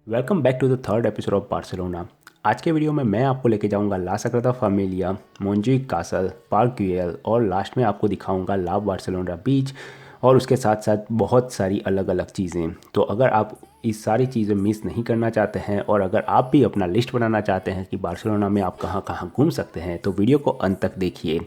Welcome back to the third episode of Barcelona. आज के video में मैं आपको लेके जाऊंगा La Sagrada Familia, Montjuic Castle, Park güell और लास्ट में आपको दिखाऊंगा ला बार्सिलोना बीच और उसके साथ साथ बहुत सारी अलग अलग चीज़ें। तो अगर आप इस सारी चीज़ें मिस नहीं करना चाहते हैं और अगर आप भी अपना लिस्ट बनाना चाहते हैं कि बार्सिलोना में आप कहाँ कहाँ घूम सकते हैं तो वीडियो को अंत तक देखिए।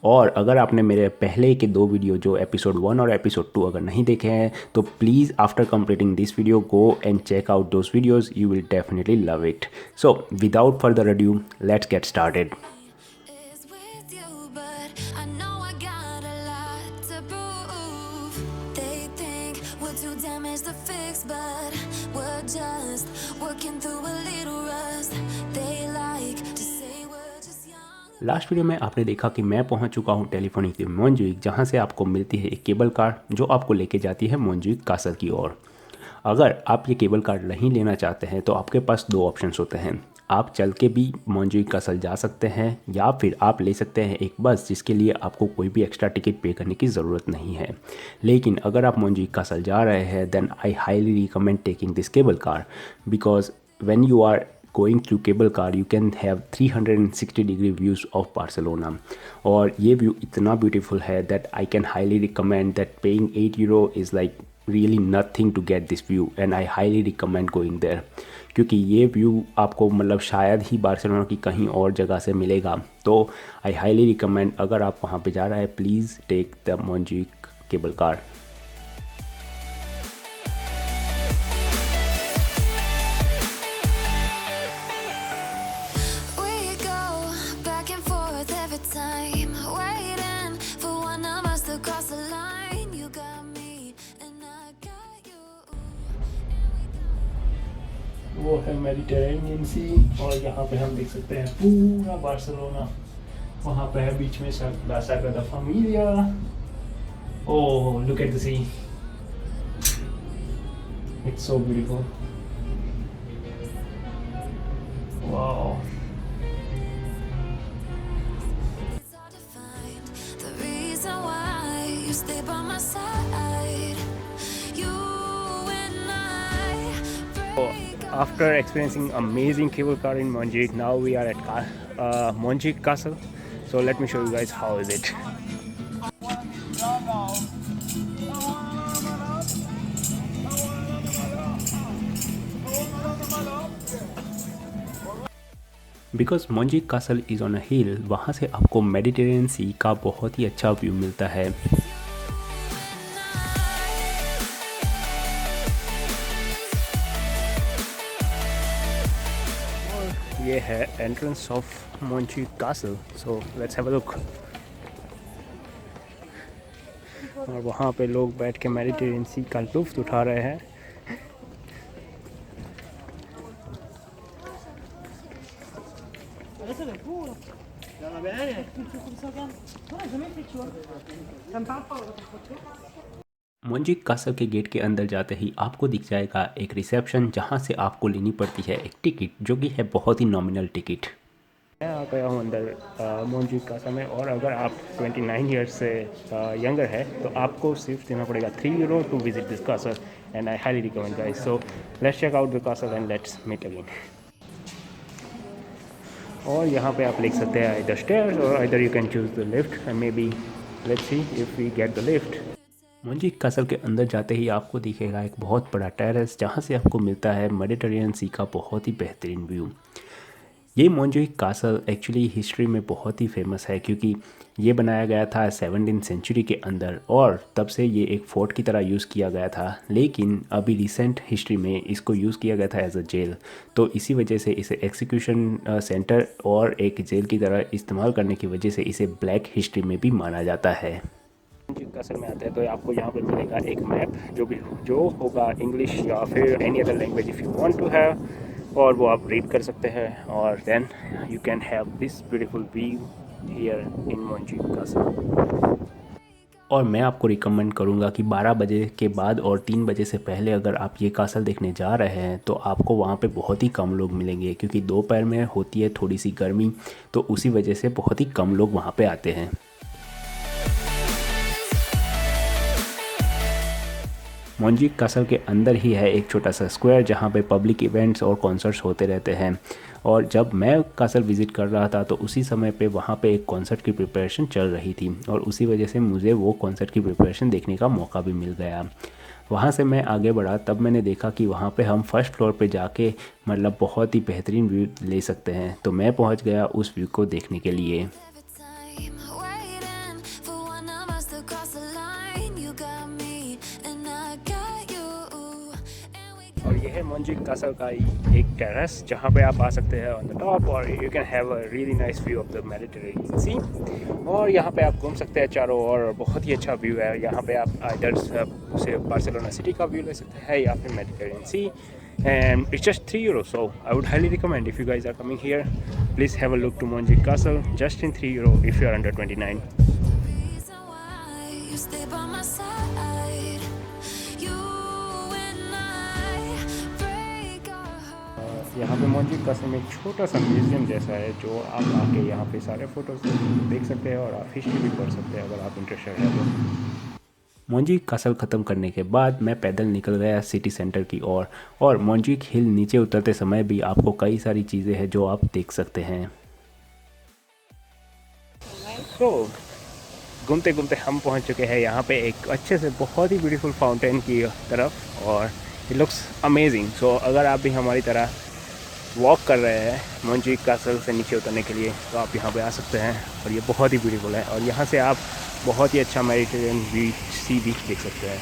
और अगर आपने मेरे पहले के दो वीडियो जो एपिसोड 1 और एपिसोड 2 अगर नहीं देखे हैं तो please after completing this video go and check out those videos, you will definitely love it. So without further adieu let's get started. is with you, but I know I got a lot to prove. They think we're too damaged to fix, but we're just working through a little rust. They like to say we're just young. Last video में आपने देखा कि मैं पहुंच चुका हूं telephonic the मोंजुइक, जहां से आपको मिलती है एक केबल कार जो आपको लेके जाती है मोंजुइक कासल की ओर। अगर आप ये केबल कार नहीं लेना चाहते हैं तो आपके पास दो ऑप्शंस होते हैं। आप चल के भी मोंजुइक कासल जा सकते हैं या फिर आप ले सकते हैं एक बस जिसके लिए आपको कोई भी एक्स्ट्रा टिकट पे करने की ज़रूरत नहीं है। लेकिन अगर आप मोंजुइक कासल जा रहे हैं then I highly recommend taking this cable car because when you are going through cable car you can have 360-degree views of Barcelona और ये व्यू इतना ब्यूटीफुल है that I can highly recommend that paying €8 is like really nothing to get this view and I highly recommend going there क्योंकि ये view आपको मतलब शायद ही Barcelona की कहीं और जगह से मिलेगा। तो आई हाईली रिकमेंड अगर आप वहाँ पे जा रहे हैं please take the Montjuic cable car. We go back and forth every time, waiting for one of us to cross the line. You got me, and I got you. वो है Mediterranean sea और यहाँ पे हम देख सकते हैं पूरा बार्सिलोना। वहाँ पे है बीच में La Sagrada Familia. Oh look at the sea, it's so beautiful. Wow. It's hard to find the reason why you stay by my side. You and I break up. After experiencing amazing cable car in Montjuic, now we are at Montjuic Castle. So let me show you guys how is it. Because Montjuic castle is on a hill, वहाँ से आपको Mediterranean सी का बहुत ही अच्छा view मिलता है। ये है entrance of Montjuic castle. So let's have a look. और वहाँ पे लोग बैठ के मेडिटेरेनियन सी का लुत्फ़ उठा रहे हैं। मोंजुइक कासल के गेट के अंदर जाते ही आपको दिख जाएगा एक रिसेप्शन जहाँ से आपको लेनी पड़ती है एक टिकट जो कि है बहुत ही नॉमिनल टिकट। मैं आ गया हूँ अंदर मोंजुइक कासल में और अगर आप 29 ईयर्स से यंगर है तो आपको सिर्फ देना पड़ेगा €3 to visit this castle and I highly recommend guys. So let's check out the castle and let's meet again. और यहाँ पे आप लिख सकते हैं इधर स्टेयर्स और इधर you can choose the lift and maybe let's see if we get the lift. Montjuic castle के अंदर जाते ही आपको दिखेगा एक बहुत बड़ा टेरेस जहाँ से आपको मिलता है मेडिटेरेनियन सी का बहुत ही बेहतरीन व्यू। ये मोंजुइक कासल एक्चुअली हिस्ट्री में बहुत ही फेमस है क्योंकि ये बनाया गया था 17वीं सेंचुरी के अंदर और तब से ये एक फोर्ट की तरह यूज़ किया गया था। लेकिन अभी रिसेंट हिस्ट्री में इसको यूज़ किया गया था एज अ जेल, तो इसी वजह से इसे एग्जीक्यूशन सेंटर और एक जेल की तरह इस्तेमाल करने की वजह से इसे ब्लैक हिस्ट्री में भी माना जाता है। मोंजुइक कासल में आते हैं तो आपको यहाँ पर मिलेगा एक मैप जो होगा इंग्लिश या फिर any other language if you want to have, और वो आप रीड कर सकते हैं और then you can have this beautiful view here in Montjuic castle. और मैं आपको रिकमेंड करूँगा कि 12 बजे के बाद और 3 बजे से पहले अगर आप ये कासल देखने जा रहे हैं तो आपको वहाँ पे बहुत ही कम लोग मिलेंगे क्योंकि दोपहर में होती है थोड़ी सी गर्मी, तो उसी वजह से बहुत ही कम लोग वहाँ पे आते हैं। मोंजुइक कासल के अंदर ही है एक छोटा सा स्क्वायर जहाँ पे पब्लिक इवेंट्स और कॉन्सर्ट्स होते रहते हैं। और जब मैं कासल विज़िट कर रहा था तो उसी समय पे वहाँ पे एक कॉन्सर्ट की प्रिपरेशन चल रही थी और उसी वजह से मुझे वो कॉन्सर्ट की प्रिपरेशन देखने का मौका भी मिल गया। वहाँ से मैं आगे बढ़ा तब मैंने देखा कि वहाँ पे हम फर्स्ट फ्लोर पे जाके मतलब बहुत ही बेहतरीन व्यू ले सकते हैं, तो मैं पहुँच गया उस व्यू को देखने के लिए। Every time waiting for one of us to cross the line. You got me and I got you. And we और ये है मोंजुइक कासल का एक टेरेस जहाँ पे आप आ सकते हैं ऑन द टॉप और you can have a really nice view of the Mediterranean sea. और यहाँ पे आप घूम सकते हैं चारों ओर, बहुत ही अच्छा व्यू है। यहाँ पे आप आइदर से बार्सिलोना सिटी का व्यू ले सकते हैं या फिर Mediterranean Sea. And it's just €3, so I would highly recommend if you guys are coming here, please have a look to Montjuic Castle just in €3 if you are under 29. reason why you stay by my side. You and I break our hearts. यहाँ पे मोंजुइक castle में एक छोटा सा museum जैसा है जो आप आके यहाँ पे सारे फ़ोटोज़ देख सकते हैं और आप हिस्ट्री भी पढ़ सकते हैं अगर आप इंटरेस्टेड हैं तो। मोंजुइक कासल ख़त्म करने के बाद मैं पैदल निकल गया सिटी सेंटर की ओर और मोंजुइक हिल नीचे उतरते समय भी आपको कई सारी चीज़ें हैं जो आप देख सकते हैं। तो घूमते घूमते हम पहुंच चुके हैं यहाँ पे एक अच्छे से बहुत ही ब्यूटीफुल फाउंटेन की तरफ और इट लुक्स अमेजिंग। सो अगर आप भी हमारी तरह वॉक कर रहे हैं मोंजुइक कासल से नीचे उतरने के लिए तो आप यहाँ पे आ सकते हैं और ये बहुत ही ब्यूटीफुल है और यहाँ से आप बहुत ही अच्छा मेडिटेरेनियन बीच सी बीच देख सकते हैं।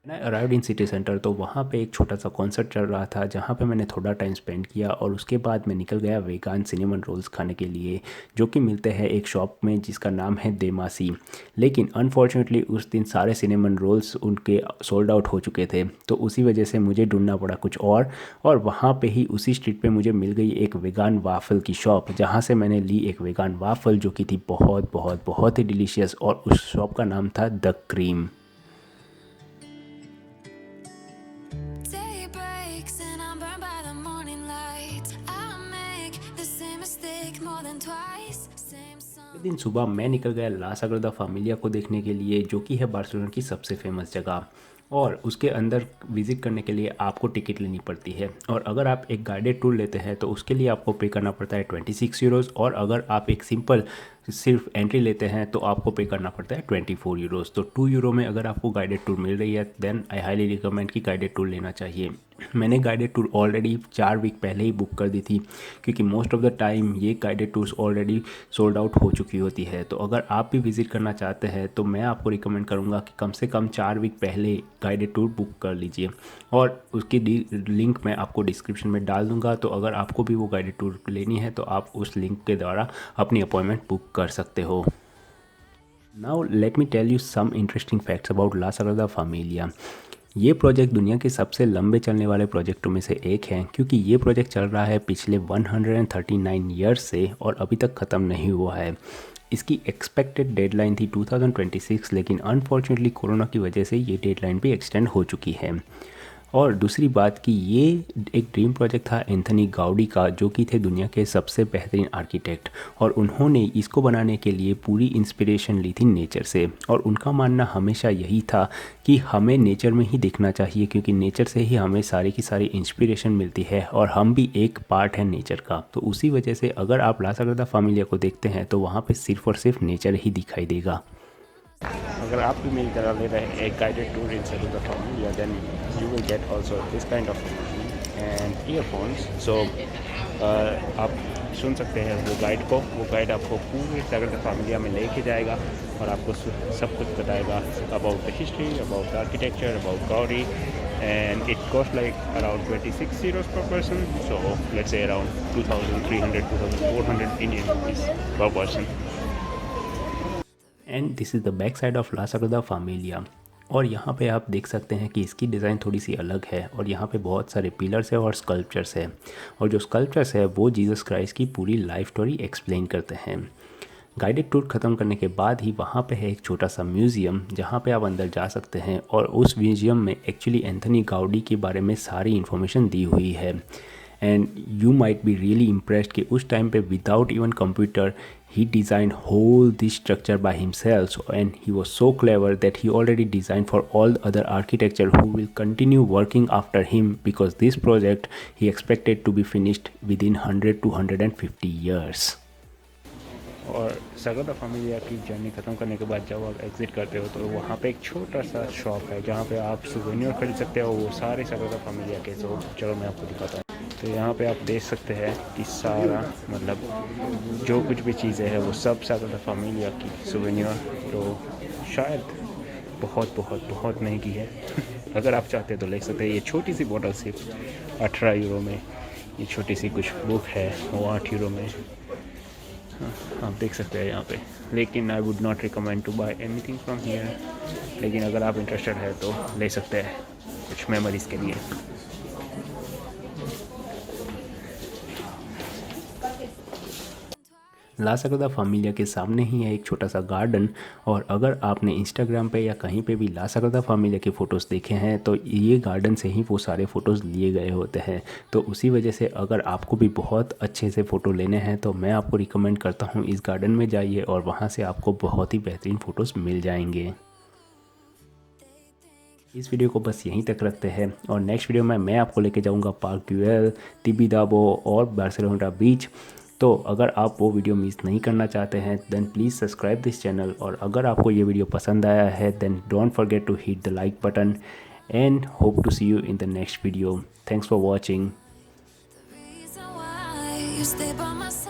मैं अराइव्ड इन सिटी सेंटर तो वहाँ पे एक छोटा सा कॉन्सर्ट चल रहा था जहाँ पे मैंने थोड़ा टाइम स्पेंड किया और उसके बाद मैं निकल गया वेगान सिनेमन रोल्स खाने के लिए जो कि मिलते हैं एक शॉप में जिसका नाम है देमासी। लेकिन अनफॉर्चुनेटली उस दिन सारे सिनेमन रोल्स उनके सोल्ड आउट हो चुके थे तो उसी वजह से मुझे ढूंढना पड़ा कुछ और वहाँ पे ही उसी स्ट्रीट पे मुझे मिल गई एक वेगान वाफ़ल की शॉप जहाँ से मैंने ली एक वेगान वाफ़ल जो कि थी बहुत बहुत बहुत ही डिलीशियस और उस शॉप का नाम था the cream. Day breaks and I'm burned by the morning light. I make the same mistake more than twice. Same song. अगले दिन सुबह मैं निकल गया ला साग्रादा फैमिलिया को देखने के लिए जो कि है बार्सिलोना की सबसे फेमस जगह और उसके अंदर विज़िट करने के लिए आपको टिकट लेनी पड़ती है और अगर आप एक गाइडेड टूर लेते हैं तो उसके लिए आपको पे करना पड़ता है €26 और अगर आप एक सिंपल सिर्फ एंट्री लेते हैं तो आपको पे करना पड़ता है €24। तो €2 में अगर आपको गाइडेड टूर मिल रही है देन आई हाईली रिकमेंड कि गाइडेड टूर लेना चाहिए। मैंने गाइडेड टूर ऑलरेडी 4 वीक पहले ही बुक कर दी थी क्योंकि मोस्ट ऑफ द टाइम ये guided tours already sold out हो चुकी होती है। तो अगर आप भी विज़िट करना चाहते हैं तो मैं आपको रिकमेंड करूँगा कि कम से कम 4 वीक पहले गाइडेड टूर बुक कर लीजिए और उसकी लिंक मैं आपको डिस्क्रिप्शन में डाल दूँगा। तो अगर आपको भी वो गाइडेड टूर लेनी है तो आप उस लिंक के द्वारा अपनी अपॉइंटमेंट बुक कर सकते हो। Now let me tell you some interesting facts about La Sagrada Familia. ये प्रोजेक्ट दुनिया के सबसे लंबे चलने वाले प्रोजेक्टों में से एक है क्योंकि ये प्रोजेक्ट चल रहा है पिछले 139 ईयर्स से और अभी तक ख़त्म नहीं हुआ है। इसकी एक्सपेक्टेड डेडलाइन थी 2026 लेकिन अनफॉर्चुनेटली कोरोना की वजह से ये डेडलाइन भी एक्सटेंड हो चुकी है। और दूसरी बात कि ये एक ड्रीम प्रोजेक्ट था एंथनी गाउडी का जो कि थे दुनिया के सबसे बेहतरीन आर्किटेक्ट और उन्होंने इसको बनाने के लिए पूरी इंस्पिरेशन ली थी नेचर से और उनका मानना हमेशा यही था कि हमें नेचर में ही देखना चाहिए क्योंकि नेचर से ही हमें सारी की सारी इंस्पिरेशन मिलती है और हम भी एक पार्ट है नेचर का। तो उसी वजह से अगर आप ला साग्रादा फैमिलिया को देखते हैं तो वहाँ पे सिर्फ और सिर्फ नेचर ही दिखाई देगा। अगर आप भी मेरी तरह ले रहे हैं एक guided tour in Sagrada Familia then you will get also this kind of and earphones so आप सुन सकते हैं वो गाइड आपको पूरे साग्रादा फैमिलिया में लेके जाएगा और आपको सब कुछ बताएगा about the history about the architecture about Goudie and it costs like around €26 per person so let's say around 2,300-2,400 Indian rupees per person and this is the back side of La Sagrada Familia और यहाँ पे आप देख सकते हैं कि इसकी design थोड़ी सी अलग है और यहाँ पे बहुत सारे पिलर्स है और स्कल्पचर्स है और जो स्कल्पचर्स है वो जीसस क्राइस्ट की पूरी लाइफ स्टोरी एक्सप्लेन करते हैं। गाइडेड टूर ख़त्म करने के बाद ही वहाँ पे है एक छोटा सा म्यूज़ियम जहाँ पे आप अंदर जा सकते हैं और उस म्यूज़ियम में एक्चुअली एंथनी गाउडी के बारे में सारी इन्फॉर्मेशन दी हुई है and you might be really impressed कि उस टाइम पे without even computer he designed whole this structure by himself, and he was so clever that he already designed for all the other architecture who will continue working after him, because this project he expected to be finished within 100 to 150 years. और सगरदा Familia की journey ख़त्म करने के बाद जब आप exit करते हो तो वहाँ पे एक छोटा सा शॉप है जहाँ पे आप सुवेनियर खरीद सकते हो, वो सारे सगरदा फैमिलिया के। तो चलो मैं आपको दिखाता हूँ। तो यहाँ पे आप देख सकते हैं कि सारा मतलब जो कुछ भी चीज़ें हैं वो सब सगरदा फैमिलिया की सुवेनियर, तो शायद बहुत बहुत बहुत महंगी है। अगर आप चाहते हैं तो ले सकते हैं। ये छोटी सी बोतल सिर्फ 18 यूरो में, ये छोटी सी कुछ बुक है वो 8 यूरो में। आप देख सकते हैं यहाँ पे। लेकिन I would not recommend to buy anything from here, लेकिन अगर आप इंटरेस्टेड है तो ले सकते हैं कुछ मेमोरीज़ के लिए। ला सगरदा फैमिलिया के सामने ही है एक छोटा सा गार्डन, और अगर आपने इंस्टाग्राम पे या कहीं पे भी ला सगरदा फैमिलिया के फ़ोटोज़ देखे हैं तो ये गार्डन से ही वो सारे फ़ोटोज़ लिए गए होते हैं। तो उसी वजह से अगर आपको भी बहुत अच्छे से फ़ोटो लेने हैं तो मैं आपको रिकमेंड करता हूँ इस गार्डन में जाइए, और वहाँ से आपको बहुत ही बेहतरीन फ़ोटोज़ मिल जाएंगे। इस वीडियो को बस यहीं तक रखते हैं, और नेक्स्ट वीडियो में मैं आपको लेके जाऊँगा पार्क ड्यूएल, तिबिदाबो और बार्सिलोना बीच। तो अगर आप वो वीडियो मिस नहीं करना चाहते हैं then please subscribe this channel, और अगर आपको ये वीडियो पसंद आया है then don't forget to hit the like button, and hope to see you in the next video. Thanks for watching. reason why you stay by my side.